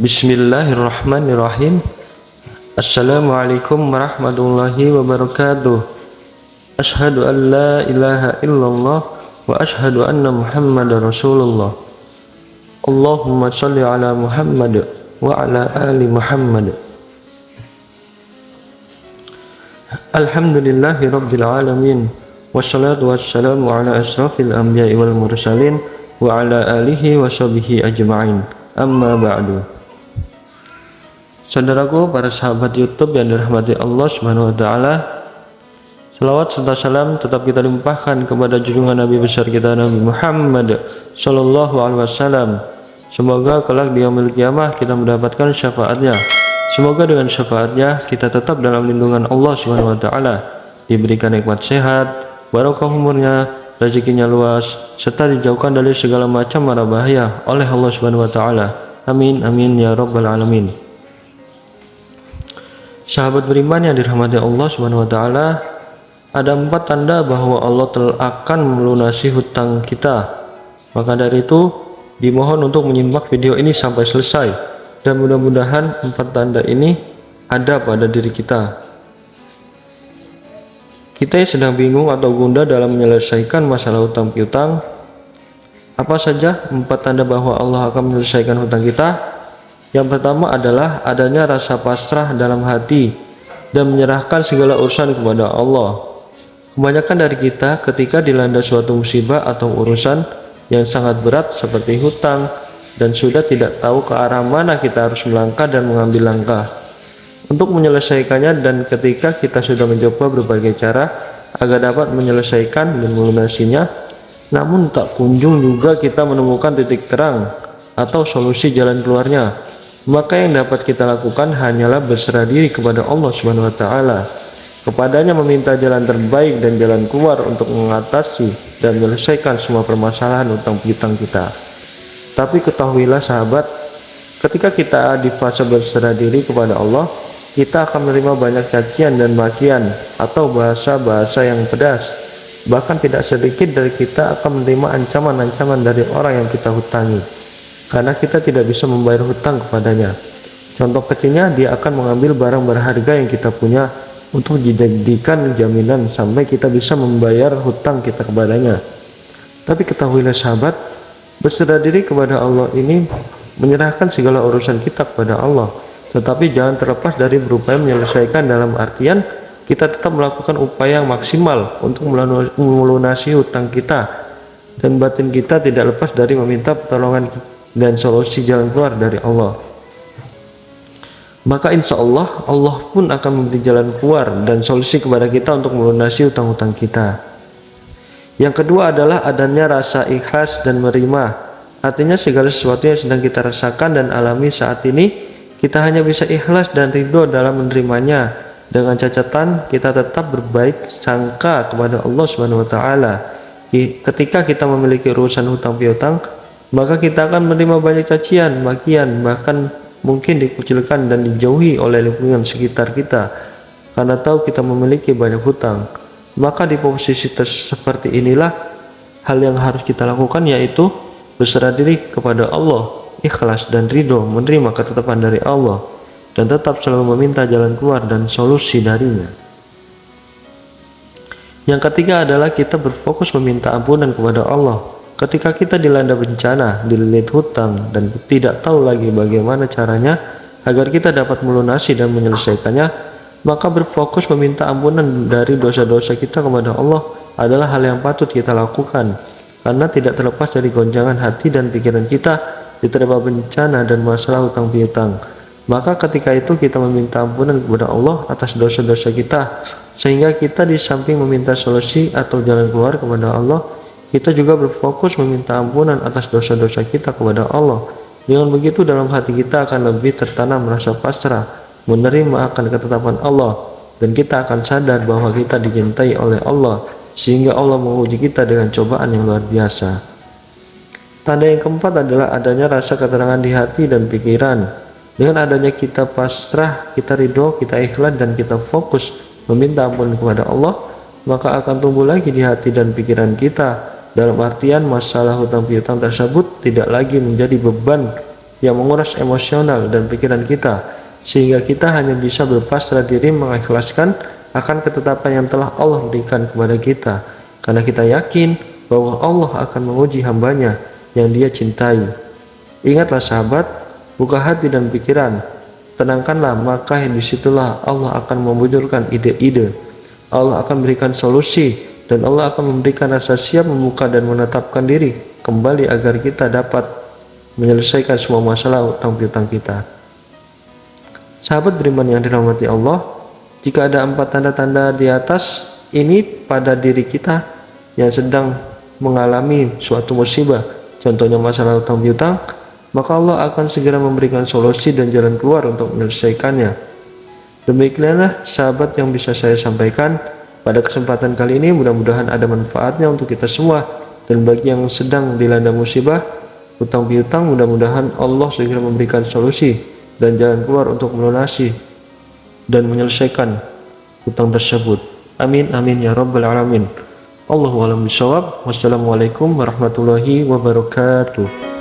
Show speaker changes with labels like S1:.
S1: Bismillahirrahmanirrahim. Assalamualaikum warahmatullahi wabarakatuh. Ashhadu an la ilaha illallah wa ashhadu anna Muhammadar Rasulullah. Allahumma shalli ala Muhammad wa ala ali Muhammad. Alhamdulillahi rabbil alamin. Wassalatu wassalamu ala asrafil anbiya'i wal mursalin wa ala alihi wa sahbihi ajma'in. Amma ba'du. Saudaraku, para sahabat YouTube yang dirahmati Allah Subhanahu wa taala, selawat serta salam tetap kita limpahkan kepada junjungan Nabi besar kita Nabi Muhammad sallallahu alaihi wasallam. Semoga kelak di yaumil qiyamah kita mendapatkan syafaatnya. Semoga dengan syafaatnya kita tetap dalam lindungan Allah Subhanahu wa taala, diberikan nikmat sehat, barokah umurnya, rezekinya luas, serta dijauhkan dari segala macam mara bahaya oleh Allah Subhanahu wa taala. Amin amin ya rabbal alamin. Sahabat beriman yang dirahmati Allah Subhanahu wa taala, ada 4 tanda bahwa Allah akan melunasi hutang kita. Maka dari itu, dimohon untuk menyimak video ini sampai selesai, dan mudah-mudahan 4 tanda ini ada pada diri kita. Kita yang sedang bingung atau gundah dalam menyelesaikan masalah hutang piutang, apa saja 4 tanda bahwa Allah akan menyelesaikan hutang kita? Yang pertama adalah adanya rasa pasrah dalam hati dan menyerahkan segala urusan kepada Allah. Kebanyakan dari kita ketika dilanda suatu musibah atau urusan yang sangat berat seperti hutang dan sudah tidak tahu ke arah mana kita harus melangkah dan mengambil langkah untuk menyelesaikannya, dan ketika kita sudah mencoba berbagai cara agar dapat menyelesaikan dan melunasinya, namun tak kunjung juga kita menemukan titik terang atau solusi jalan keluarnya. Maka yang dapat kita lakukan hanyalah berserah diri kepada Allah Subhanahu wa taala, kepadanya meminta jalan terbaik dan jalan keluar untuk mengatasi dan menyelesaikan semua permasalahan hutang piutang kita. Tapi ketahuilah sahabat, ketika kita di fase berserah diri kepada Allah, kita akan menerima banyak cacian dan makian atau bahasa-bahasa yang pedas. Bahkan tidak sedikit dari kita akan menerima ancaman-ancaman dari orang yang kita hutangi, karena kita tidak bisa membayar hutang kepadanya. Contoh kecilnya, dia akan mengambil barang berharga yang kita punya untuk dijadikan jaminan sampai kita bisa membayar hutang kita kepadanya. Tapi ketahuilah sahabat, berserah diri kepada Allah ini menyerahkan segala urusan kita kepada Allah, tetapi jangan terlepas dari berupaya menyelesaikan, dalam artian kita tetap melakukan upaya yang maksimal untuk melunasi hutang kita, dan batin kita tidak lepas dari meminta pertolongan dan solusi jalan keluar dari Allah. Maka insya Allah, Allah pun akan memberi jalan keluar dan solusi kepada kita untuk melunasi hutang-hutang kita. Yang kedua adalah adanya rasa ikhlas dan menerima. Artinya segala sesuatu yang sedang kita rasakan dan alami saat ini, kita hanya bisa ikhlas dan ridho dalam menerimanya, dengan catatan kita tetap berbaik sangka kepada Allah Subhanahu wa taala. Ketika kita memiliki urusan hutang piutang, maka kita akan menerima banyak cacian, makian, bahkan mungkin dikucilkan dan dijauhi oleh lingkungan sekitar kita karena tahu kita memiliki banyak hutang. Maka di posisi seperti inilah hal yang harus kita lakukan, yaitu berserah diri kepada Allah, ikhlas dan ridho menerima ketetapan dari Allah, dan tetap selalu meminta jalan keluar dan solusi darinya. Yang ketiga adalah kita berfokus meminta ampunan kepada Allah. Ketika kita dilanda bencana, dililit hutang, dan tidak tahu lagi bagaimana caranya agar kita dapat melunasi dan menyelesaikannya, maka berfokus meminta ampunan dari dosa-dosa kita kepada Allah adalah hal yang patut kita lakukan, karena tidak terlepas dari goncangan hati dan pikiran kita diterpa bencana dan masalah hutang piutang. Maka ketika itu kita meminta ampunan kepada Allah atas dosa-dosa kita, sehingga kita di samping meminta solusi atau jalan keluar kepada Allah, kita juga berfokus meminta ampunan atas dosa-dosa kita kepada Allah. Dengan begitu dalam hati kita akan lebih tertanam rasa pasrah, menerima akan ketetapan Allah, dan kita akan sadar bahwa kita dicintai oleh Allah, sehingga Allah menguji kita dengan cobaan yang luar biasa. Tanda yang keempat adalah adanya rasa ketenangan di hati dan pikiran. Dengan adanya kita pasrah, kita ridho, kita ikhlas, dan kita fokus meminta ampun kepada Allah, maka akan tumbuh lagi di hati dan pikiran kita, dalam artian masalah hutang piutang tersebut tidak lagi menjadi beban yang menguras emosional dan pikiran kita, sehingga kita hanya bisa berpasrah diri mengikhlaskan akan ketetapan yang telah Allah berikan kepada kita, karena kita yakin bahwa Allah akan menguji hambanya yang Dia cintai. Ingatlah sahabat, buka hati dan pikiran, tenangkanlah, maka disitulah Allah akan membujurkan ide-ide, Allah akan berikan solusi, dan Allah akan memberikan rasa siap membuka dan menetapkan diri kembali agar kita dapat menyelesaikan semua masalah utang piutang kita. Sahabat beriman yang dirahmati Allah, jika ada 4 tanda-tanda di atas ini pada diri kita yang sedang mengalami suatu musibah, contohnya masalah utang piutang, maka Allah akan segera memberikan solusi dan jalan keluar untuk menyelesaikannya. Demikianlah sahabat yang bisa saya sampaikan pada kesempatan kali ini. Mudah-mudahan ada manfaatnya untuk kita semua, dan bagi yang sedang dilanda musibah utang piutang, mudah-mudahan Allah segera memberikan solusi dan jalan keluar untuk melunasi dan menyelesaikan hutang tersebut. Amin amin ya rabbal alamin. Allahu a'lam bishawab. Wassalamualaikum warahmatullahi wabarakatuh.